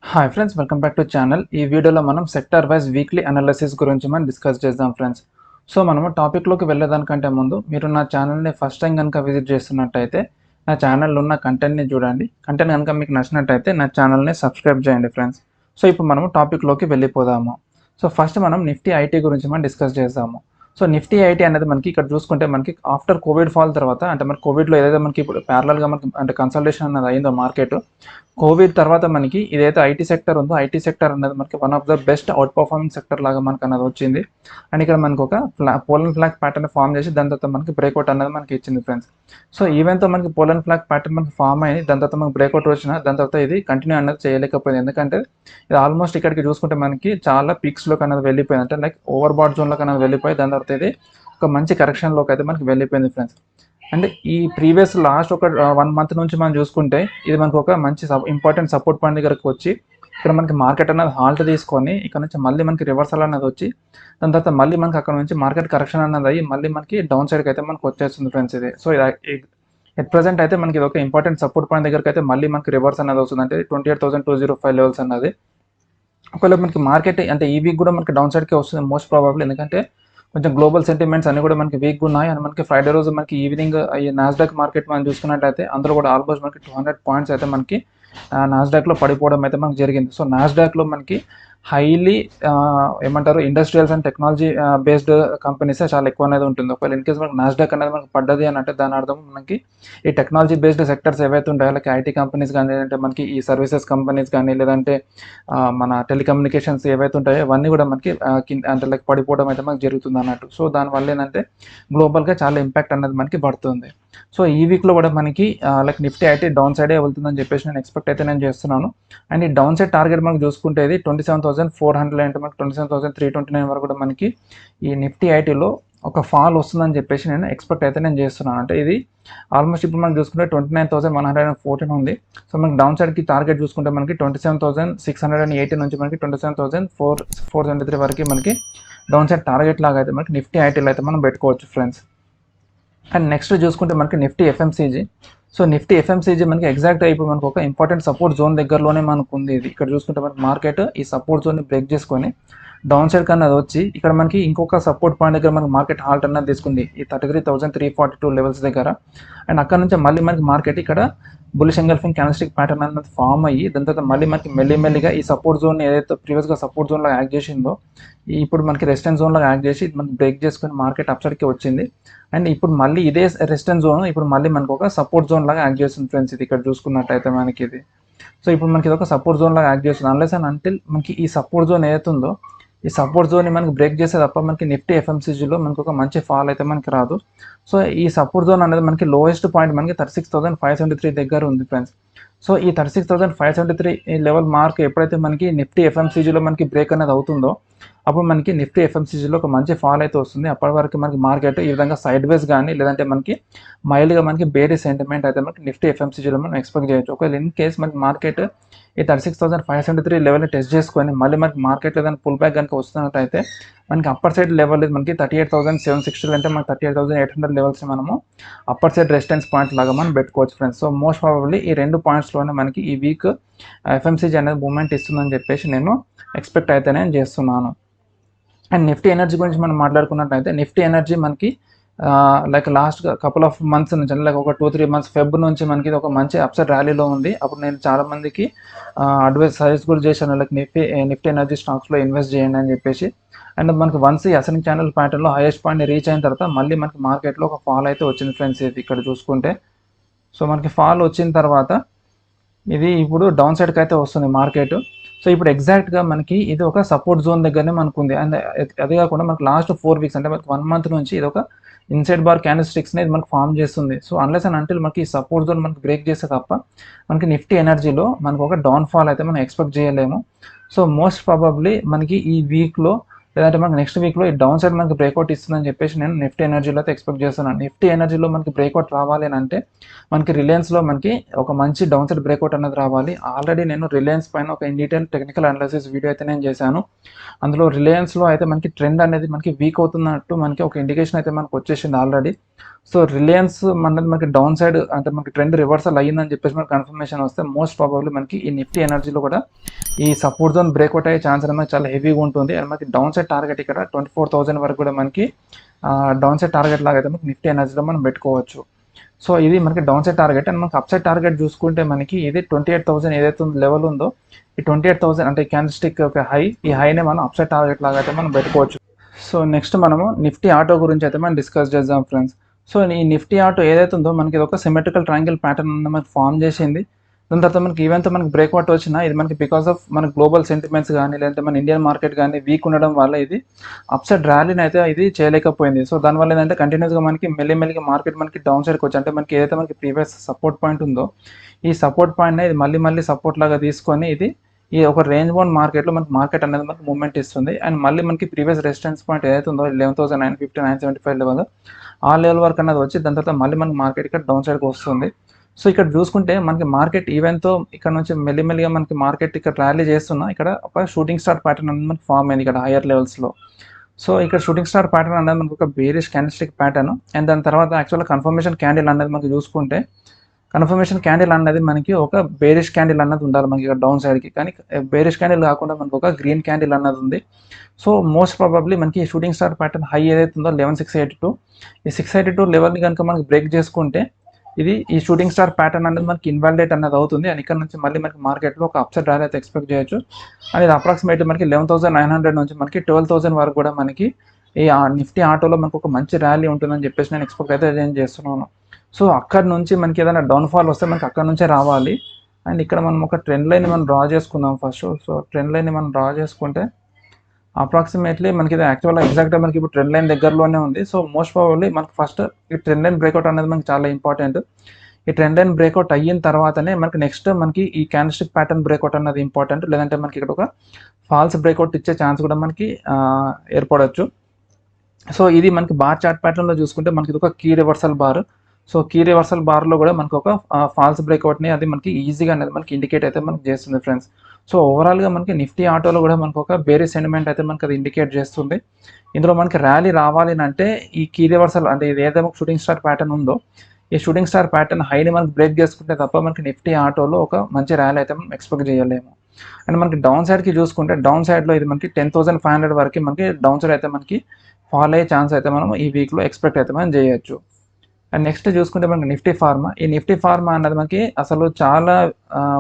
Hi friends, welcome back to channel. ఈ వీడియోలో మనం సెక్టార్ వైజ్ వీక్లీ అనాలిసిస్ గురించి మనం డిస్కస్ చేద్దాం ఫ్రెండ్స్. సో మనము టాపిక్లోకి వెళ్ళేదానికంటే ముందు మీరు నా ఛానల్ని ఫస్ట్ టైం కనుక విజిట్ చేస్తున్నట్టయితే నా ఛానల్లో ఉన్న కంటెంట్ని చూడండి. కంటెంట్ కనుక మీకు నచ్చినట్టయితే నా ఛానల్ని సబ్స్క్రైబ్ చేయండి ఫ్రెండ్స్. సో ఇప్పుడు మనము టాపిక్లోకి వెళ్ళిపోదాము. సో ఫస్ట్ మనం నిఫ్టీ ఐటీ గురించి మనం డిస్కస్ చేద్దాము. సో నిఫ్టీ ఐటీ అనేది మనకి ఇక్కడ చూసుకుంటే మనకి ఆఫ్టర్ కోవిడ్ ఫాల్ తర్వాత అంటే మనకి కోవిడ్లో ఏదైతే మనకి ఇప్పుడు ప్యారలల్గా మనకి అంటే కన్సల్టేషన్ అనేది అయిందో మార్కెట్, కోవిడ్ తర్వాత మనకి ఇదైతే ఐటీ సెక్టర్ ఉందో ఐటీ సెక్టర్ అనేది మనకి one of the best out performing sector లాగా మనకు అనేది వచ్చింది. అండ్ ఇక్కడ మనకు ఒక పోలన్ ఫ్లాగ్ ప్యాటర్న్ ఫామ్ చేసి దాని తర్వాత మనకి బ్రేక్అవుట్ అనేది మనకి ఇచ్చింది ఫ్రెండ్స్. సో ఈవెన్తో మనకి పోలన్ ఫ్లాగ్ ప్యాటర్న్ మనకి ఫామ్ అయ్యి దాని తర్వాత మనకి బ్రేక్అవుట్ వచ్చిన దాని తర్వాత ఇది కంటిన్యూ అనేది చేయలేకపోయింది. ఎందుకంటే ఇది ఆల్మోస్ట్ ఇక్కడికి చూసుకుంటే మనకి చాలా పీక్స్లోకి అనేది వెళ్ళిపోయింది, అంటే లైక్ ఓవర్ బాట్ జోన్లోకి అనేది వెళ్ళిపోయి దాని తర్వాత ఇది ఒక మంచి కరెక్షన్లోకి అయితే మనకి వెళ్ళిపోయింది ఫ్రెండ్స్. అండ్ ఈ ప్రీవియస్ లాస్ట్ ఒక 1 month నుంచి మనం చూసుకుంటే ఇది మనకు ఒక మంచి ఇంపార్టెంట్ సపోర్ట్ పాయింట్ దగ్గరకు వచ్చి ఇక్కడ మనకి మార్కెట్ అనేది హాల్ట్ తీసుకొని ఇక్కడ నుంచి మళ్ళీ మనకి రివర్సల్ అనేది వచ్చి దాని తర్వాత మళ్ళీ మనకి అక్కడ నుంచి మార్కెట్ కరెక్షన్ అనేది అయ్యి మళ్ళీ మనకి డౌన్ సైడ్కి అయితే మనకు వచ్చేస్తుంది ఫ్రెండ్స్ ఇది. సో ఎట్ ప్రజెంట్ అయితే మనకి ఇది ఒక ఇంపార్టెంట్ సపోర్ట్ పాయింట్ దగ్గరికి అయితే మళ్ళీ మనకి రివర్స్ అనేది వస్తుంది, అంటే 28,205 లెవెల్స్ అన్నది. ఒకవేళ మనకి మార్కెట్ అంటే ఈ వీక్ కూడా మనకి డౌన్ సైడ్కి వస్తుంది మోస్ట్ ప్రాబబ్లీ, ఎందుకంటే కొంచెం గ్లోబల్ సెంటిమెంట్స్ అన్ని కూడా మనకి వీక్గా ఉన్నాయి. అండ్ మనకి ఫ్రైడే రోజు మనకి ఈవినింగ్ ఈ నాస్డాక్ మార్కెట్ మనం చూసుకున్నట్టయితే అందులో కూడా ఆల్మోస్ట్ మనకి 200 పాయింట్స్ అయితే మనకి నాస్డాక్లో పడిపోవడం అయితే మనకి జరిగింది. సో నాస్డాక్లో మనకి హైలీ ఏమంటారు industrials and technology based companies చాలా ఎక్కువ అనేది ఉంటుంది. ఒకవేళ ఇన్ కేసు మనకి నాస్డాక్ అనేది మనకి పడ్డది అని అంటే దాని అర్థం మనకి ఈ టెక్నాలజీ బేస్డ్ సెక్టర్స్ ఏవైతే ఉంటాయో లైక్ ఐటీ కంపెనీస్ కానీ, లేదంటే మనకి ఈ సర్వీసెస్ కంపెనీస్ కానీ, లేదంటే మన టెలికమ్యూనికేషన్స్ ఏవైతే ఉంటాయో ఇవన్నీ కూడా మనకి అంటే లైక్ పడిపోవడం అయితే మనకి జరుగుతుంది అన్నట్టు. సో దానివల్ల ఏంటంటే గ్లోబల్గా చాలా ఇంపాక్ట్ అనేది మనకి పడుతుంది. సో ఈ వీక్లో కూడా మనకి లైక్ నిఫ్టీ అయితే డౌన్ సైడే వెళ్తుందని చెప్పేసి నేను ఎక్స్పెక్ట్ అయితే నేను చేస్తున్నాను. అండ్ ఈ డౌన్ సైడ్ టార్గెట్ మనకు చూసుకుంటే 27,400 అంటే మనకి 27,329 వరకు కూడా మనకి ఈ నిఫ్టీ ఐటీలో ఒక ఫాల్ వస్తుందని చెప్పేసి నేను ఎక్స్పెక్ట్ అయితే నేను చేస్తున్నాను. అంటే ఇది ఆల్మోస్ట్ ఇప్పుడు మనం చూసుకుంటే 29,114 ఉంది. సో మనకి డౌన్ సైడ్కి టార్గెట్ చూసుకుంటే మనకి 27,680 నుంచి మనకి 27,473 వరకు మనకి డౌన్ సైడ్ టార్గెట్ లాగా అయితే మనకి నిఫ్టీ ఐటీలో అయితే మనం పెట్టుకోవచ్చు ఫ్రెండ్స్. అండ్ నెక్స్ట్ చూసుకుంటే మనకి Nifty FMCG. So Nifty FMCG మనకి ఎగ్జాక్ట్గా ఇప్పుడు మనకు ఒక ఇంపార్టెంట్ సపోర్ట్ జోన్ దగ్గరలోనే మనకు ఉంది. ఇది ఇక్కడ చూసుకుంటే మనకి మార్కెట్ ఈ సపోర్ట్ జోన్ని బ్రేక్ చేసుకొని డౌన్ సైడ్ కన్నా అది వచ్చి ఇక్కడ మనకి ఇంకొక సపోర్ట్ పాయింట్ దగ్గర మనకి మార్కెట్ హాల్ట్ అన్నది తీసుకుంది ఈ 33,342 లెవెల్స్ దగ్గర. అండ్ అక్కడ నుంచి మళ్ళీ మనకి మార్కెట్ ఇక్కడ బులిష్ ఎంగల్ఫింగ్ క్యాండిల్స్టిక్ ప్యాటర్న్ అనేది ఫామ్ అయ్యి దాని తర్వాత మళ్ళీ మనకి మెల్లిమెల్లిగా ఈ సపోర్ట్ జోన్ ఏదైతే ప్రీవియస్గా సపోర్ట్ జోన్లో యాక్ట్ చేసిందో ఇప్పుడు మనకి రెసిస్టెన్స్ జోన్లో యాక్ట్ చేసి ఇది మనకి బ్రేక్ చేసుకుని మార్కెట్ అప్సైడ్కి వచ్చింది. అండ్ ఇప్పుడు మళ్ళీ ఇదే రెసిస్టెన్స్ జోన్ ఇప్పుడు మళ్ళీ మనకు ఒక సపోర్ట్ జోన్ లాగా యాక్ట్ చేస్తుంది ఫ్రెండ్స్. ఇది ఇక్కడ చూసుకున్నట్టయితే మనకి ఇది. సో ఇప్పుడు మనకి ఇది ఒక సపోర్ట్ జోన్ లాగా యాక్ట్ చేస్తుంది. అన్లెస్ అండ్ అంటిల్ మనకి ఈ సపోర్ట్ జోన్ ఏదైతే ఉందో ఈ సపోర్ట్ జోన్ని మనకి బ్రేక్ చేసే తప్ప మనకి నిఫ్టీ ఎఫ్ఎంసీజీలో మనకు ఒక మంచి ఫాల్ అయితే మనకి రాదు. సో ఈ సపోర్ట్ జోన్ అనేది మనకి లోయెస్ట్ పాయింట్ మనకి 36,573 దగ్గర ఉంది ఫ్రెండ్స్. సో ఈ 36,573 లెవెల్ మార్క్ ఎప్పుడైతే మనకి నిఫ్టీ ఎఫ్ఎంసీజీలో మనకి బ్రేక్ అనేది అవుతుందో అప్పుడు మనకి నిఫ్టీ ఎఫ్ఎంసీజీలో ఒక మంచి ఫాల్ అయితే వస్తుంది. అప్పటి వరకు మనకి మార్కెట్ ఈ విధంగా సైడ్ వేస్ కానీ లేదంటే మనకి మైల్డ్గా మనకి బేరీ సెంటిమెంట్ అయితే మనకి నిఫ్టీ ఎఫ్ఎంసీజీలో మనం ఎక్స్పెక్ట్ చేయొచ్చు. ఒకవేళ ఇన్ కేస్ మనకి మార్కెట్ ఈ 36,573 లెవెల్ని టెస్ట్ చేసుకొని మళ్ళీ మనకి మార్కెట్లో ఏదైనా పుల్ బ్యాక్ కనుక వస్తున్నట్టయితే మనకి అప్పర్ సైడ్ లెవెల్ మనకి 38,760 అంటే మనకి 38,800 లెవెల్స్ మనము అప్పర్ సైడ్ రెసిస్టెన్స్ పాయింట్ లాగా మనం పెట్టుకోవచ్చు ఫ్రెండ్స్. సో మోస్ట్ ప్రాబబ్లీ ఈ రెండు పాయింట్స్లోనే మనకి ఈ వీక్ ఎఫ్ఎంసీజీ అనేది మూవ్మెంట్ ఇస్తుందని చెప్పేసి నేను ఎక్స్పెక్ట్ అయితే నేను చేస్తున్నాను. అండ్ నిఫ్టీ ఎనర్జీ గురించి మనం మాట్లాడుకున్నట్టయితే నిఫ్టీ ఎనర్జీ మనకి like last couple of months నుంచి లైక్ ఒక 2-3 months ఫెబ్ నుంచి మనకి ఇది ఒక మంచి అప్సైడ్ ర్యాలీలో ఉంది. అప్పుడు నేను చాలా మందికి సజెస్ట్ కూడా చేశాను లైక్ నిఫ్టీ ఎనర్జీ స్టాక్స్లో ఇన్వెస్ట్ చేయండి అని చెప్పేసి. అండ్ మనకి వన్స్ ఈ అసెండింగ్ ఛానల్ ప్యాటర్న్లో హైయెస్ట్ పాయింట్ రీచ్ అయిన తర్వాత మళ్ళీ మనకి మార్కెట్లో ఒక ఫాల్ అయితే వచ్చింది ఫ్రెండ్స్. ఇది ఇక్కడ చూసుకుంటే సో మనకి ఫాల్ వచ్చిన తర్వాత ఇది ఇప్పుడు డౌన్ సైడ్కి అయితే వస్తుంది మార్కెట్. సో ఇప్పుడు ఎగ్జాక్ట్గా మనకి ఇది ఒక సపోర్ట్ జోన్ దగ్గరనే మనకు ఉంది. అండ్ అదే కాకుండా మనకి లాస్ట్ 4 weeks అంటే మనకి 1 month నుంచి ఇది ఒక ఇన్సైడ్ బార్ క్యాండిల్ స్టిక్స్ని ఇది మనకు ఫామ్ చేస్తుంది. సో అన్లెస్ అండ్ అంటిల్ మనకి ఈ సపోర్ట్ జోన్ మనకి బ్రేక్ చేస్తే తప్ప మనకి నిఫ్టీ ఎనర్జీలో మనకు ఒక డౌన్ ఫాల్ అయితే మనం ఎక్స్పెక్ట్ చేయలేము. సో మోస్ట్ ప్రాబబ్లీ మనకి ఈ వీక్లో లేదంటే మనకి నెక్స్ట్ వీక్లో ఈ డౌన్ సైడ్ మనకి బ్రేక్అవుట్ ఇస్తుందని చెప్పేసి నేను నిఫ్టీ ఎనర్జీలో అయితే ఎక్స్పెక్ట్ చేస్తున్నాను. నిఫ్టీ ఎనర్జీలో మనకి బ్రేక్అవుట్ రావాలి అని అంటే మనకి రిలయన్స్లో మనకి ఒక మంచి డౌన్ సైడ్ బ్రేక్అవుట్ అనేది రావాలి. ఆల్రెడీ నేను రిలయన్స్ పైన ఒక in detail technical analysis video అయితే నేను చేశాను. అందులో రిలయన్స్లో అయితే మనకి ట్రెండ్ అనేది మనకి వీక్ అవుతున్నట్టు మనకి ఒక ఇండికేషన్ అయితే మనకు వచ్చేసింది ఆల్రెడీ. సో రిలయన్స్ మనకి డౌన్ సైడ్ అంటే మనకి ట్రెండ్ రివర్సల్ అయ్యిందని చెప్పేసి మనకి కన్ఫర్మేషన్ వస్తే మోస్ట్ ప్రాబబ్లీ మనకి ఈ నిఫ్టీ ఎనర్జీలో కూడా ఈ సపోర్ట్ జోన్ బ్రేక్అవుట్ అయ్యే ఛాన్స్ అనేది చాలా హెవీగా ఉంటుంది. అండ్ మనకి డౌన్ సైడ్ టార్గెట్ ఇక్కడ 24,000 వరకు కూడా మనకి డౌన్ సైడ్ టార్గెట్ లాగా అయితే మనకి నిఫ్టీ ఎనర్జీలో మనం పెట్టుకోవచ్చు. సో ఇది మనకి డౌన్ సైడ్ టార్గెట్. అండ్ మనకి అప్ సైడ్ టార్గెట్ చూసుకుంటే మనకి ఇది 28,000 ఏదైతే లెవెల్ ఉందో ఈ 28,000 అంటే క్యాండిల్ స్టిక్ ఒక హై, ఈ హైనే మనం అప్ సైడ్ టార్గెట్ లాగా అయితే మనం పెట్టుకోవచ్చు. సో నెక్స్ట్ మనము నిఫ్టీ ఆటో గురించి అయితే మనం డిస్కస్ చేద్దాం ఫ్రెండ్స్. సో ఈ నిఫ్టీ ఆటో ఏదైతే ఉందో మనకి ఇది ఒక సిమెట్రికల్ ట్రయాంగిల్ ప్యాటర్న్ మనకి ఫామ్ చేసింది. దాని తర్వాత మనకి ఈవెంట్ మనకి బ్రేక్అవుట్ వచ్చినా ఇది మనకి బికాస్ ఆఫ్ మన గ్లోబల్ సెంటిమెంట్స్ కానీ లేదంటే మన ఇండియన్ మార్కెట్ కానీ వీక్ ఉండడం వల్ల ఇది అప్సైడ్ ర్యాలీని అయితే ఇది చేయలేకపోయింది. సో దానివల్ల ఏంటంటే కంటిన్యూస్గా మనకి మెల్లిమెల్లిగా మార్కెట్ మనకి డౌన్ సైడ్కి వచ్చి అంటే మనకి ఏదైతే మనకి ప్రీవియస్ సపోర్ట్ పాయింట్ ఉందో ఈ సపోర్ట్ పాయింట్ని ఇది మళ్ళీ సపోర్ట్ లాగా తీసుకొని ఇది ఈ ఒక రేంజ్ బౌండ్ మార్కెట్లో మనకి మార్కెట్ అనేది మనకి మూవ్మెంట్ ఇస్తుంది. అండ్ మళ్ళీ మనకి ప్రీవియస్ రెసిస్టెన్స్ పాయింట్ ఏదైతే ఉందో 11,950 975 లెవెల్ ఆ లెవెల్ వరకు అనేది వచ్చి దాని తర్వాత మళ్ళీ మనకి మార్కెట్ ఇక్కడ డౌన్ సైడ్కి వస్తుంది. సో ఇక్కడ చూసుకుంటే మనకి మార్కెట్ ఈవెంట్తో ఇక్కడ నుంచి మెల్లిమెల్లిగా మనకి మార్కెట్ ఇక్కడ ర్యాలీ చేస్తున్నా ఇక్కడ ఒక షూటింగ్ స్టార్ ప్యాటర్న్ అనేది మనకి ఫామ్ అయింది ఇక్కడ హైయర్ లెవెల్స్లో. సో ఇక్కడ షూటింగ్ స్టార్ ప్యాటర్న్ అనేది మనకి ఒక బేరిష్ క్యాండిల్స్టిక్ ప్యాటర్న్. అండ్ దాని తర్వాత యాక్చువల్గా కన్ఫర్మేషన్ క్యాండిల్ అనేది మనకి చూసుకుంటే కన్ఫర్మేషన్ క్యాండిల్ అన్నది మనకి ఒక బేరిష్ క్యాండిల్ అన్నది ఉండాలి మనకి ఇక్కడ డౌన్ సైడ్కి, కానీ బేరిష్ క్యాండిల్ కాకుండా మనకి ఒక గ్రీన్ క్యాండిల్ అన్నది ఉంది. సో మోస్ట్ ప్రాబబ్లీ మనకి షూటింగ్ స్టార్ ప్యాటర్న్ హై ఏదైతే ఉందో 11,682 ఈ 682 లెవెల్ని కనుక మనకి బ్రేక్ చేసుకుంటే ఇది ఈ షూటింగ్ స్టార్ ప్యాటర్న్ అనేది మనకి ఇన్వాలిడేట్ అనేది అవుతుంది. అండ్ ఇక్కడ నుంచి మళ్ళీ మనకి మార్కెట్లో ఒక అప్సైడ్ ర్యాలీ అయితే ఎక్స్పెక్ట్ చేయొచ్చు. అనేది అప్రాక్సిమేట్లీ మనకి 11,900 నుంచి మనకి 12,000 వరకు కూడా మనకి ఈ నిఫ్టీ ఆటోలో మనకు ఒక మంచి ర్యాలీ ఉంటుందని చెప్పేసి నేను ఎక్స్పెక్ట్ అయితే చేస్తున్నాను. సో అక్కడ నుంచి మనకి ఏదైనా డౌన్ఫాల్ వస్తే మనకి అక్కడ నుంచే రావాలి. అండ్ ఇక్కడ మనం ఒక ట్రెండ్ లైన్ మనం డ్రా చేసుకుందాం ఫస్ట్. సో ట్రెండ్ లైన్ మనం డ్రా చేసుకుంటే అప్రాక్సిమేట్లీ మనకి ఇది యాక్చువల్గా ఎగ్జాక్ట్గా మనకి ఇప్పుడు ట్రెండ్ లైన్ దగ్గరలోనే ఉంది. సో మోస్ట్ ప్రాబబ్లీ మనకి ఫస్ట్ ఈ ట్రెండ్ లైన్ బ్రేక్అవుట్ అనేది మనకి చాలా ఇంపార్టెంట్. ఈ ట్రెండ్ లైన్ బ్రేక్అవుట్ అయిన తర్వాతనే మనకి నెక్స్ట్ మనకి ఈ క్యాండిల్స్టిక్ ప్యాటర్న్ బ్రేక్అవుట్ అనేది ఇంపార్టెంట్. లేదంటే మనకి ఇక్కడ ఒక ఫాల్స్ బ్రేక్అవుట్ ఇచ్చే ఛాన్స్ కూడా మనకి ఏర్పడవచ్చు. సో ఇది మనకి బార్ చార్ట్ ప్యాటర్న్లో చూసుకుంటే మనకి ఇది ఒక key reversal bar. So key reversal బార్లో కూడా మనకు ఒక ఫాల్స్ బ్రేక్అవుట్ని అది మనకి ఈజీగా అనేది మనకి ఇండికేట్ అయితే మనకి చేస్తుంది ఫ్రెండ్స్. సో ఓవరాల్గా మనకి నిఫ్టీ ఆటోలో కూడా మనకు ఒక బేరీ సెంటిమెంట్ అయితే మనకి అది ఇండికేట్ చేస్తుంది. ఇందులో మనకి ర్యాలీ రావాలి అంటే ఈ కీ రివర్సల్ అంటే ఇది ఏదైనా షూటింగ్ స్టార్ ప్యాటర్న్ ఉందో ఈ షూటింగ్ స్టార్ ప్యాటర్న్ హైని మనకి బ్రేక్ చేసుకుంటే తప్ప మనకి నిఫ్టీ ఆటోలో ఒక మంచి ర్యాలీ అయితే మనం ఎక్స్పెక్ట్ చేయలేము. అండ్ మనకి డౌన్ సైడ్కి చూసుకుంటే డౌన్ సైడ్లో ఇది మనకి 10,500 వరకు మనకి డౌన్ సైడ్ అయితే మనకి ఫాల్ అయ్యే ఛాన్స్ అయితే మనం ఈ వీక్లో ఎక్స్పెక్ట్ అయితే మనం చేయొచ్చు. అండ్ నెక్స్ట్ చూసుకుంటే మనకి నిఫ్టీ ఫార్మా. ఈ నిఫ్టీ ఫార్మా అన్నది మనకి అసలు చాలా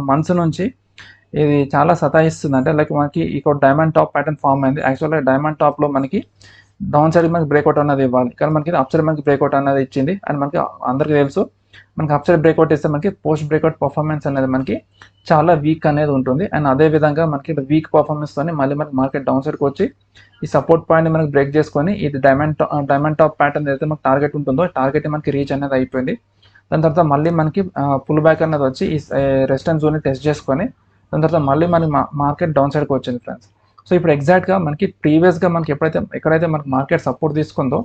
మంత్స్ నుంచి ఇది చాలా సతాయిస్తుంది. అంటే లైక్ మనకి ఇక్కడ డైమండ్ టాప్ ప్యాటర్న్ ఫామ్ అయింది. యాక్చువల్గా డైమండ్ టాప్లో మనకి డౌన్ సైడ్ మనకి బ్రేక్అవుట్ అనేది ఇవ్వాలి, కానీ మనకి అప్ సైడ్ మనకి బ్రేక్అవుట్ అనేది ఇచ్చింది. అండ్ మనకి అందరికీ తెలుసు మనకి అప్ సైడ్ బ్రేక్అవుట్ ఇస్తే మనకి పోస్ట్ బ్రేక్అవుట్ పర్ఫార్మెన్స్ అనేది మనకి చాలా వీక్ అనేది ఉంటుంది. అండ్ అదేవిధంగా మనకి వీక్ పర్ఫార్మెన్స్తోనే మళ్ళీ మనకి మార్కెట్ డౌన్ సైడ్కి వచ్చి ఈ సపోర్ట్ పాయింట్ని మనకి బ్రేక్ చేసుకొని ఇది డైమండ్ టాప్ ప్యాటర్న్ ఏదైతే మనకి టార్గెట్ ఉంటుందో టార్గెట్ మనకి రీచ్ అనేది అయిపోయింది. దాని తర్వాత మళ్ళీ మనకి పుల్ బ్యాక్ అనేది వచ్చి ఈ రెసిస్టెన్స్ జోన్ని టెస్ట్ చేసుకొని దాని తర్వాత మళ్ళీ మనకి మార్కెట్ డౌన్ సైడ్కి వచ్చింది ఫ్రెండ్స్. సో ఇప్పుడు ఎగ్జాక్ట్గా మనకి ప్రీవియస్గా మనకి ఎక్కడైతే మనకి మార్కెట్ సపోర్ట్ తీసుకుందో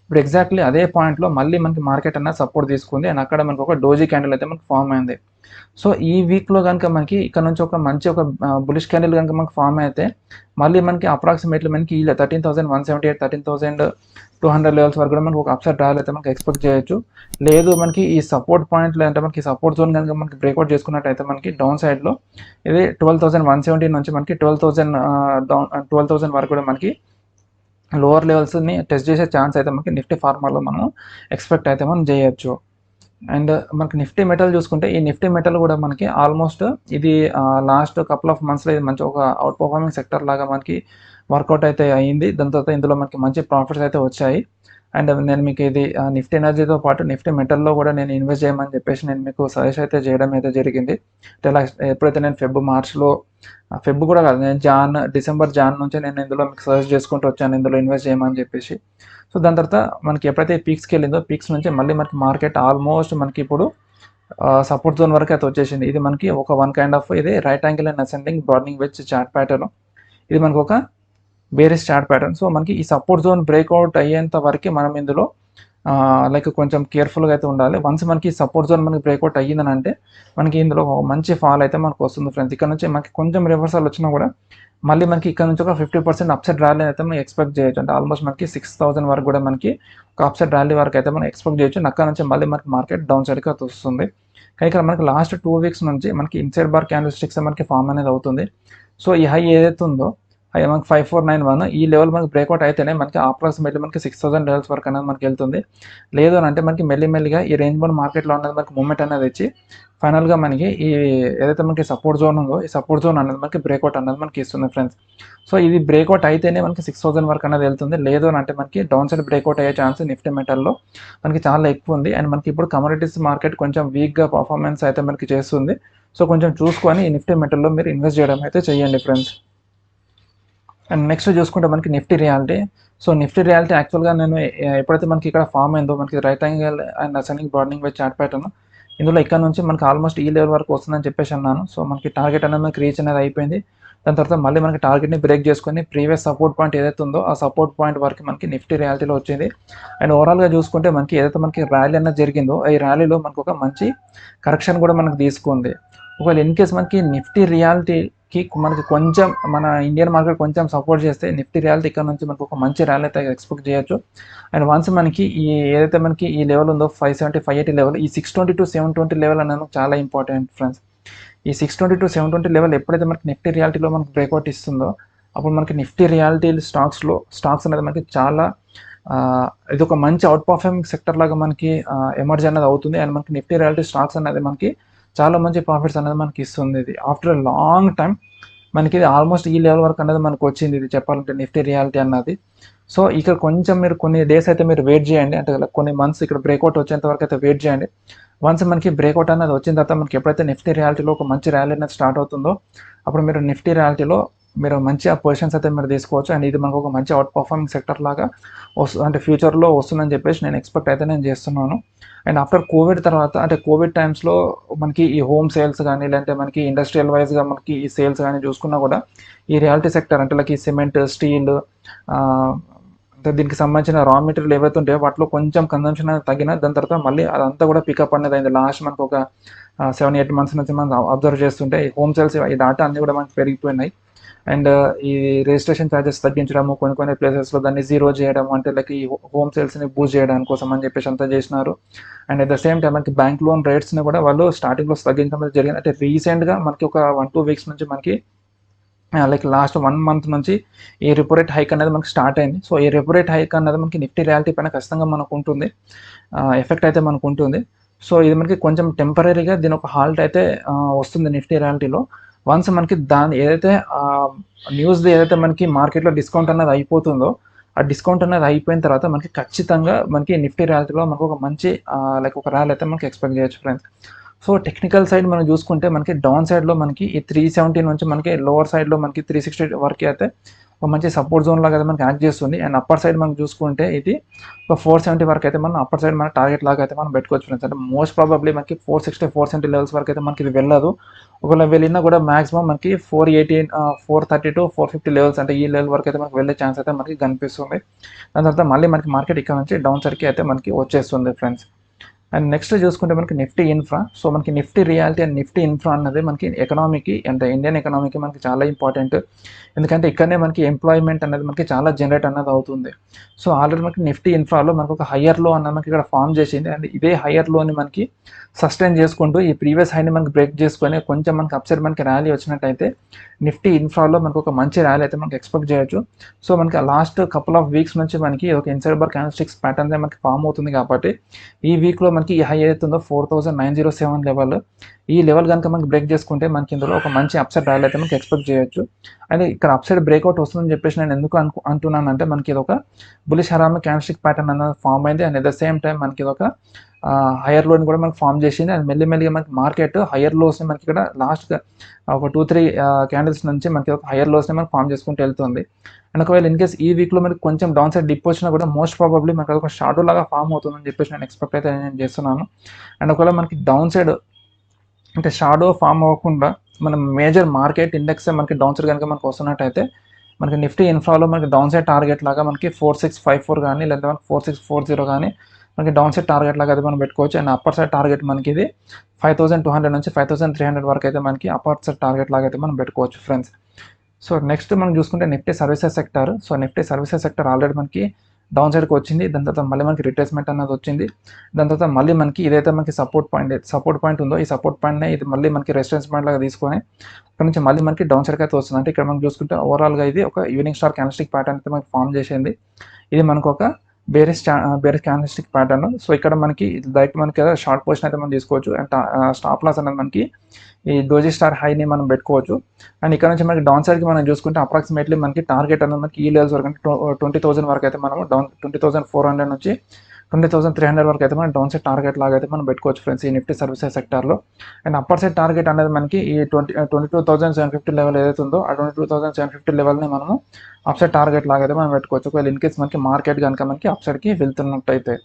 ఇప్పుడు ఎగ్జాక్ట్లీ అదే పాయింట్లో మళ్ళీ మనకి మార్కెట్ అనేది సపోర్ట్ తీసుకుంది. అండ్ అక్కడ మనకి ఒక డోజీ క్యాండిల్ అయితే మనకి ఫామ్ అయింది. సో ఈ వీక్లో కనుక మనకి ఇక్కడ నుంచి ఒక మంచి ఒక బులిష్ క్యాండిల్ కనుక మనకి ఫామ్ అయితే మళ్ళీ మనకి అప్రాక్సిమేట్లీ మనకి ఇలా 13,178 13,200 లెవెల్స్ వరకు కూడా మనకి ఒక అప్సైడ్ ర్యాలీ అయితే మనకి ఎక్స్పెక్ట్ చేయొచ్చు. లేదు మనకి ఈ సపోర్ట్ పాయింట్ లేదంటే మనకి సపోర్ట్ జోన్ కనుక మనకి బ్రేక్అవుట్ చేసుకున్నట్టయితే మనకి డౌన్ సైడ్లో ఇది 12,170 నుంచి మనకి 12,000 వరకు కూడా మనకి లోవర్ లెవెల్స్ని టెస్ట్ చేసే ఛాన్స్ అయితే మనకి నిఫ్టీ ఫార్మాలో మనం ఎక్స్పెక్ట్ అయితే మనం చేయొచ్చు. అండ్ మనకి నిఫ్టీ మెటల్ చూసుకుంటే ఈ నిఫ్టీ మెటల్ కూడా మనకి ఆల్మోస్ట్ ఇది లాస్ట్ కపుల్ ఆఫ్ మంత్స్లో ఇది మంచి ఒక అవుట్ పర్ఫార్మింగ్ సెక్టర్ లాగా మనకి వర్కౌట్ అయితే అయ్యింది. దాని తర్వాత ఇందులో మనకి మంచి ప్రాఫిట్స్ అయితే వచ్చాయి. అండ్ నేను మీకు ఇది నిఫ్టీ ఎనర్జీతో పాటు నిఫ్టీ మెటల్లో కూడా నేను ఇన్వెస్ట్ చేయమని చెప్పేసి నేను మీకు సజెస్ట్ అయితే చేయడం అయితే జరిగింది. అంటే ఎప్పుడైతే నేను ఫెబ్ కూడా కాదు, నేను డిసెంబర్ నుంచి నేను ఇందులో మీకు సజెస్ట్ చేసుకుంటూ వచ్చాను ఇందులో ఇన్వెస్ట్ చేయమని చెప్పేసి. సో దాని తర్వాత మనకి ఎప్పుడైతే పీక్స్కి వెళ్ళిందో పీక్స్ నుంచి మళ్ళీ మనకి మార్కెట్ ఆల్మోస్ట్ మనకి ఇప్పుడు సపోర్ట్ జోన్ వరకు అయితే వచ్చేసింది. ఇది మనకి ఒక వన్ కైండ్ ఆఫ్ ఇది right angle and ascending broadening wedge chart pattern. ఇది మనకు ఒక బేరిష్ చార్ట్ ప్యాటర్న్. సో మనకి ఈ సపోర్ట్ జోన్ బ్రేక్అవుట్ అయ్యేంత వరకు మనం ఇందులో లైక్ కొంచెం కేర్ఫుల్గా అయితే ఉండాలి. వన్స్ మనకి సపోర్ట్ జోన్ మనకి బ్రేక్అవుట్ అయ్యిందని అంటే మనకి ఇందులో ఒక మంచి ఫాల్ అయితే మనకు వస్తుంది ఫ్రెండ్స్. ఇక్కడ నుంచి మనకి కొంచెం రివర్సల్ వచ్చినా కూడా మళ్ళీ మనకి ఇక్కడ నుంచి ఒక 50% అప్సైడ్ ర్యాలీ అయితే మనం ఎక్స్పెక్ట్ చేయొచ్చు. అంటే ఆల్మోస్ట్ మనకి 6000 వరకు కూడా మనకి ఒక అప్సైడ్ ర్యాలీ వరకు అయితే మనం ఎక్స్పెక్ట్ చేయొచ్చు. అక్కడ నుంచి మళ్ళీ మనకి మార్కెట్ డౌన్ సైడ్కి అయితే వస్తుంది. కానీ ఇక్కడ మనకి లాస్ట్ 2 వీక్స్ నుంచి మనకి ఇన్సైడ్ బార్ క్యాండిల్ స్టిక్స్ మనకి ఫామ్ అనేది అవుతుంది. సో ఈ హై ఏదైతే ఉందో అది మనకి 5491 ఈ లెవెల్ మనకి బ్రేక్అవుట్ అయితేనే మనకి అప్రాక్సిమేట్లీ మనకి 6000 లెవెల్స్ వరకు అనేది మనకి వెళ్తుంది. లేదు అని అంటే మనకి మెల్లిమెల్లిగా ఈ రేంజ్ బౌండ్ మార్కెట్లో అనేది మనకి మూమెంట్ అనేది ఇచ్చి ఫైనల్గా మనకి ఈ ఏదైతే మనకి సపోర్ట్ జోన్ ఉందో ఈ సపోర్ట్ జోన్ అనేది మనకి బ్రేక్అవుట్ అనేది మనకి ఇస్తుంది ఫ్రెండ్స్. సో ఇది బ్రేక్అవుట్ అయితేనే మనకి 6000 వరకు అనేది వెళ్తుంది. లేదు అని అంటే మనకి డౌన్ సైడ్ బ్రేక్అవుట్ అయ్యే ఛాన్స్ నిఫ్టీ మెటల్లో మనకి చాలా ఎక్కువ ఉంది. అండ్ మనకి ఇప్పుడు కమోడిటీస్ మార్కెట్ కొంచెం వీక్గా పర్ఫార్మెన్స్ అయితే మనకి చేస్తుంది. సో కొంచెం చూసుకొని ఈ నిఫ్టీ మెటల్లో మీరు ఇన్వెస్ట్ చేయడం అయితే చేయండి ఫ్రెండ్స్. అండ్ నెక్స్ట్ చూసుకుంటే మనకి Nifty reality. So Nifty reality యాక్చువల్గా నేను ఎప్పుడైతే మనకి ఇక్కడ ఫామ్ అయిందో మనకి right angle and ascending broadening by chart pattern ఇందులో ఇక్కడ నుంచి మనకి ఆల్మోస్ట్ ఈ లెవెల్ వరకు వస్తుందని చెప్పేసి అన్నాను. సో మనకి టార్గెట్ అనేది మనకి రీచ్ అనేది అయిపోయింది. దాని తర్వాత మళ్ళీ మనకి టార్గెట్ని బ్రేక్ చేసుకొని ప్రీవియస్ సపోర్ట్ పాయింట్ ఏదైతే ఉందో ఆ సపోర్ట్ పాయింట్ వరకు మనకి నిఫ్టీ రియాలిటీలో వచ్చింది. అండ్ ఓవరాల్గా చూసుకుంటే మనకి ఏదైతే మనకి ర్యాలీ అనేది జరిగిందో ఈ ర్యాలీలో మనకు ఒక మంచి కరెక్షన్ కూడా మనకు తీసుకుంది. ఒకవేళ ఇన్ కేస్ మనకి నిఫ్టీ రియాలిటీకి మనకి కొంచెం మన ఇండియన్ మార్కెట్ కొంచెం సపోర్ట్ చేస్తే నిఫ్టీ రియాలిటీ ఇక్కడ నుంచి మనకు ఒక మంచి ర్యాలీ అయితే ఎక్స్పెక్ట్ చేయొచ్చు. అండ్ వన్స్ మనకి ఈ ఏదైతే మనకి ఈ లెవెల్ ఉందో 570 580 లెవెల్ ఈ 620 to 720 లెవెల్ అనేది చాలా ఇంపార్టెంట్ ఫ్రెండ్స్. ఈ 620 to 720 లెవెల్ ఎప్పుడైతే మనకి నిఫ్టీ రియాలిటీలో మనకి బ్రేక్అవుట్ ఇస్తుందో అప్పుడు మనకి నిఫ్టీ రియాలిటీ స్టాక్స్ అనేది మనకి చాలా ఇది ఒక మంచి అవుట్ పర్ఫార్మింగ్ సెక్టర్ లాగా మనకి ఎమర్జ్ అనేది అవుతుంది. అండ్ మనకి నిఫ్టీ రియాలిటీ స్టాక్స్ అనేది మనకి చాలా మంచి ప్రాఫిట్స్ అనేది మనకి ఇస్తుంది. ఇది ఆఫ్టర్ లాంగ్ టైం మనకి ఇది ఆల్మోస్ట్ ఈ లెవెల్ వరకు అనేది మనకు వచ్చింది ఇది చెప్పాలంటే నిఫ్టీ రియాలిటీ అన్నది. సో ఇక్కడ కొంచెం మీరు కొన్ని డేస్ అయితే మీరు వెయిట్ చేయండి, అంటే కొన్ని మంత్స్ ఇక్కడ బ్రేక్అవుట్ వచ్చేంత వరకు అయితే వెయిట్ చేయండి. వన్స్ మనకి బ్రేక్అవుట్ అనేది వచ్చిన తర్వాత మనకి ఎప్పుడైతే నిఫ్టీ రియాలిటీలో ఒక మంచి ర్యాలీ అనేది స్టార్ట్ అవుతుందో అప్పుడు మీరు నిఫ్టీ రియాలిటీలో మీరు మంచి పొజిషన్స్ అయితే మీరు తీసుకోవచ్చు. అండ్ ఇది మనకు ఒక మంచి అవుట్ పర్ఫార్మింగ్ సెక్టర్ లాగా అంటే ఫ్యూచర్లో వస్తుందని చెప్పేసి నేను ఎక్స్పెక్ట్ అయితే నేను చేస్తున్నాను. అండ్ ఆఫ్టర్ కోవిడ్ తర్వాత అంటే కోవిడ్ టైమ్స్లో మనకి ఈ హోమ్ సేల్స్ కానీ లేదంటే మనకి ఇండస్ట్రియల్ వైజ్గా మనకి ఈ సేల్స్ కానీ చూసుకున్నా కూడా ఈ రియాలిటీ సెక్టర్ అంటే లైక్ ఈ సిమెంట్ స్టీల్ అంటే దీనికి సంబంధించిన రా మెటీరియల్ ఏవైతే ఉంటాయో వాటిలో కొంచెం కన్జంప్షన్ అనేది తగ్గిన దాని తర్వాత మళ్ళీ అదంతా కూడా పికప్ అనేది అయింది. లాస్ట్ మనకు ఒక 7-8 months నుంచి మనం అబ్జర్వ్ చేస్తుంటే ఈ హోమ్ సేల్స్ ఈ డాటా అన్నీ కూడా మనకి పెరిగిపోయినాయి. అండ్ ఈ రిజిస్ట్రేషన్ ఛార్జెస్ తగ్గించడము కొన్ని ప్లేసెస్లో దాన్ని జీరో చేయడం అంటే లైక్ ఈ హోమ్ సేల్స్ని బూస్ట్ చేయడం కోసం అని చెప్పేసి అంతా చేసినారు. And at the same time మనకి బ్యాంక్ లోన్ రేట్స్ని కూడా వాళ్ళు స్టార్టింగ్లో తగ్గించడం జరిగింది. అంటే రీసెంట్గా మనకి ఒక 1-2 weeks నుంచి మనకి లైక్ లాస్ట్ 1 month నుంచి ఈ రెపో రేట్ హైక్ అనేది మనకి స్టార్ట్ అయింది. సో ఈ రెపో రేట్ హైక్ అనేది మనకి నిఫ్టీ రియాలిటీ పైన ఖచ్చితంగా మనకు ఉంటుంది, ఎఫెక్ట్ అయితే మనకు ఉంటుంది. సో ఇది మనకి కొంచెం టెంపరీగా దీని ఒక హాల్ట్ అయితే వస్తుంది నిఫ్టీ రియాలిటీలో. వన్స్ మనకి దాని ఏదైతే న్యూస్ ఏదైతే మనకి మార్కెట్లో డిస్కౌంట్ అనేది అయిపోతుందో ఆ డిస్కౌంట్ అనేది అయిపోయిన తర్వాత మనకి ఖచ్చితంగా మనకి నిఫ్టీ ర్యాలీలో మనకు ఒక మంచి లైక్ ఒక ర్యాలీ అయితే మనకి ఎక్స్పెక్ట్ చేయొచ్చు ఫ్రెండ్స్. సో టెక్నికల్ సైడ్ మనం చూసుకుంటే మనకి డౌన్ సైడ్లో మనకి ఈ 370 నుంచి మనకి లోవర్ సైడ్లో మనకి 360 వరకు అయితే ఒక మంచి సపోర్ట్ జోన్ లాగా అయితే మనకి యాక్ట్ చేస్తుంది. అండ్ అప్పర్ సైడ్ మనం చూసుకుంటే ఇది ఒక 470 వరకు అయితే మనం అప్పర్ సైడ్ మన టార్గెట్ లాగా అయితే మనం పెట్టుకోవచ్చు ఫ్రెండ్స్. అంటే మోస్ట్ ప్రాబబ్లీ మనకి 460 470 లెవెల్స్ వరకు అయితే మనకి ఇది వెళ్ళదు. ఒకవేళ వెళ్ళినా కూడా మాక్సిమం మనకి 480 430 to 450 లెవెల్స్ అంటే ఈ లెవెల్ వరకు అయితే మనకి వెళ్ళే ఛాన్స్ అయితే మనకి కనిపిస్తుంది. దాని తర్వాత మళ్ళీ మనకి మార్కెట్ ఇక్కడ నుంచి డౌన్ సైడ్కి అయితే మనకి వచ్చేస్తుంది ఫ్రెండ్స్. అండ్ నెక్స్ట్ చూసుకుంటే మనకి నిఫ్టీ ఇన్ఫ్రా. సో మనకి Nifty reality and Nifty infra అన్నది మనకి ఎకనామీకి అంటే ఇండియన్ ఎకనామీకి మనకి చాలా ఇంపార్టెంట్. ఎందుకంటే ఇక్కడనే మనకి ఎంప్లాయ్మెంట్ అనేది మనకి చాలా జనరేట్ అనేది అవుతుంది. సో ఆల్రెడీ మనకి నిఫ్టీ ఇన్ఫ్రాలో మనకు ఒక హయ్యర్ లో అన్నది మనకి ఇక్కడ ఫామ్ చేసింది. అండ్ ఇదే హయ్యర్ లోని మనకి సస్టైన్ చేసుకుంటూ ఈ ప్రీవియస్ హైని మనకి బ్రేక్ చేసుకొని కొంచెం మనకి అప్సైడ్ మనకి ర్యాలీ వచ్చినట్టయితే నిఫ్టీ ఇన్ఫ్రాలో మనకు ఒక మంచి ర్యాలీ అయితే మనకి ఎక్స్పెక్ట్ చేయొచ్చు. సో మనకి లాస్ట్ కపుల్ ఆఫ్ వీక్స్ నుంచి మనకి ఒక ఇన్సైడ్ బార్ క్యాండిల్స్టిక్స్ ప్యాటర్న్ మనకి ఫామ్ అవుతుంది కాబట్టి ఈ వీక్లో మనకి ఈ హై ఏదైతుందో 4907 లెవెల్ ఈ లెవెల్ కనుక మనకి బ్రేక్ చేసుకుంటే మనకి ఇందులో ఒక మంచి అప్సైడ్ ర్యాలీ అయితే మనకి ఎక్స్పెక్ట్ చేయొచ్చు. అయితే ఇక్కడ అప్సైడ్ బ్రేక్అవుట్ వస్తుందని చెప్పేసి నేను ఎందుకు అంటున్నానంటే మనకి ఇది ఒక బులిష్ హరామిక్ క్యాండిల్స్టిక్ ప్యాటర్న్ అనేది ఫామ్ అయింది. And at the same time మనకి ఇది ఒక హయ్యర్ లోని కూడా మనకి ఫామ్ చేసింది. అండ్ మెల్లిమెల్లిగా మనకి మార్కెట్ హయ్యర్ లోస్ని మనకి ఇక్కడ లాస్ట్ ఒక 2-3 క్యాండిల్స్ నుంచి మనకి ఒక హయ్యర్ లోస్ని మనకి ఫామ్ చేసుకుంటూ వెళ్తుంది. అండ్ ఒకవేళ ఇన్ కేస్ ఈ వీక్లో మనకి కొంచెం డౌన్ సైడ్ డిప్ వచ్చినా కూడా మోస్ట్ ప్రాబబ్లీ మనకి ఒక షాడో లాగా ఫామ్ అవుతుందని చెప్పేసి నేను ఎక్స్పెక్ట్ అయితే నేను చేస్తున్నాను. అండ్ ఒకవేళ మనకి డౌన్ సైడ్ అంటే షాడో ఫామ్ అవ్వకుండా మన మేజర్ మార్కెట్ ఇండెక్స్ మనకి డౌన్ సైడ్ కనుక మనకు వస్తున్నట్టయితే మనకి నిఫ్టీ ఇన్ఫ్రాలో మనకి డౌన్ సైడ్ టార్గెట్ లాగా మనకి 4654 కానీ లేదా మనకి 4640 కానీ మనకి డౌన్ సైడ్ టార్గెట్ లాగా అయితే మనం పెట్టుకోవచ్చు. అండ్ అప్పర్ సైడ్ టార్గెట్ మనకి ఇది 5200 నుంచి 5300 వరకు అయితే మనకి అప్పర్ సైడ్ టార్గెట్ లాగా అయితే మనం పెట్టుకోవచ్చు ఫ్రెండ్స్. సో నెక్స్ట్ మనం చూసుకుంటే Nifty services sector. So Nifty services sector already మనకి డౌన్ సైడ్కి వచ్చింది. దాని తర్వాత మళ్ళీ మనకి రిట్రేస్మెంట్ అనేది వచ్చింది. దాని తర్వాత మళ్ళీ మనకి ఇదైతే మనకి సపోర్ట్ పాయింట్ ఉందో ఈ సపోర్ట్ పాయింట్నే ఇది మళ్ళీ మనకి రెసిస్టెన్స్ పాయింట్ లాగా తీసుకొని ఇక్కడ నుంచి మళ్ళీ మనకి డౌన్ సైడ్కి అయితే వస్తుంది. అంటే ఇక్కడ మనం చూసుకుంటే ఓవరాల్గా ఇది ఒక ఈవినింగ్ స్టార్ క్యాండిల్స్టిక్ ప్యాటర్న్ అయితే మనకి ఫామ్ చేసింది. ఇది మనకు ఒక బేరిష్ క్యాండిల్స్టిక్ ప్యాటర్న్. సో ఇక్కడ మనకి డైరెక్ట్ మనకి షార్ట్ పొజిషన్ అయితే మనం తీసుకోవచ్చు. అండ్ స్టాప్ లాస్ అనేది మనకి ఈ డోజీ స్టార్ హైని మనం పెట్టుకోవచ్చు. అండ్ ఇక్కడ నుంచి మనకి డౌన్ సైడ్కి మనం చూసుకుంటే అప్రాక్సిమేట్లీ మనకి టార్గెట్ అనేది మనకి ఈ లెవెల్స్ వరకు అంటే 20,000 వరకు అయితే మనం డౌన్ 20,400 నుంచి 20,300 వరకు అయితే మనం డౌన్ సైడ్ టార్గెట్ లాగా అయితే మనం పెట్టుకోవచ్చు ఫ్రెండ్స్ ఈ నిఫ్టీ సర్వీసెస్ సెక్టార్లో. అండ్ అప్పర్ సైడ్ టార్గెట్ అనేది మనకి ఈ 22,750 లెవెల్ ఏదైతే ఉందో ఆ 22,750 లెవెల్ని మనము అప్ సైడ్ టార్గెట్ లాగా అయితే మనం పెట్టుకోవచ్చు ఒకవేళ ఇన్ కేస్ మనకి మార్కెట్ కనుక మనకి అప్ సైడ్కి వెళ్తున్నట్టయితే.